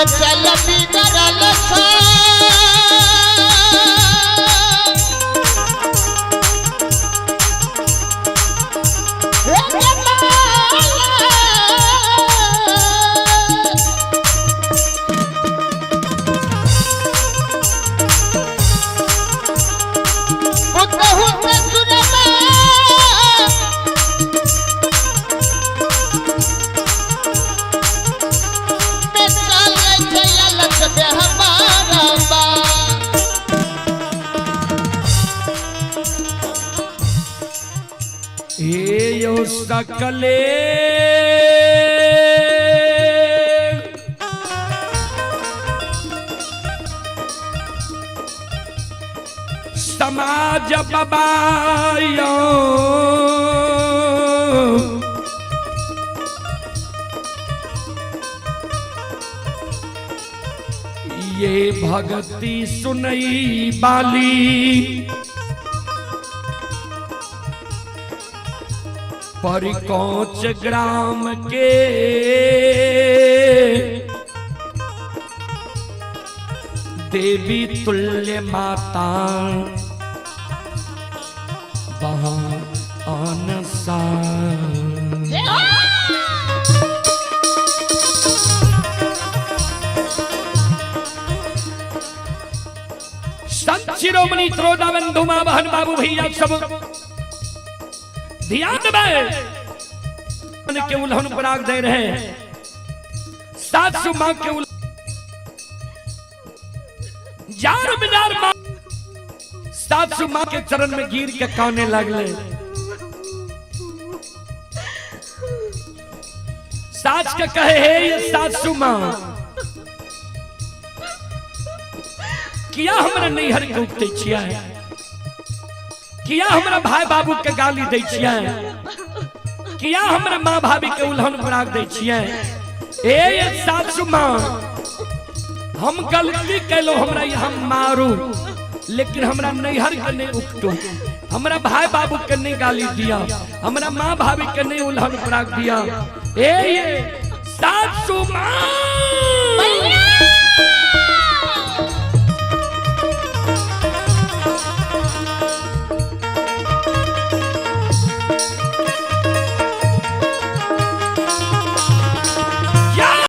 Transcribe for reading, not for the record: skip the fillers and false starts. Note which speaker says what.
Speaker 1: चल बिगड़ल
Speaker 2: सकले समाज बबायो ये भगती सुनई बाली परिकोच ग्राम के देवी तुल्य माता वहाँ अनसा संत शिरोमणि त्रोदाबंधु मां बहन बाबू भैया सब ध्यान के उल्हन पराग दे रहे हैं। 700 माँ के जार बिजार माँ 700 माँ के चरण में गिर के काने लगले। सास के कहे है ये 700 माँ किया हमरा नैहर के उगते छिया है, किया हमरा भाई बाबू के गाली दै छिया है, किया हमरा माँ भाभी के उल्हन पराग दै छिया है। ए 700 माँ हम गलती कैलो हमरा यहाँ मारू लेकिन हमरा नैहर के नहीं उकटो, हमरा भाई बाबू के नहीं गाली दिया, हमरा माँ भाभी के नहीं उल्हन पराग दिया। ए 700 माँ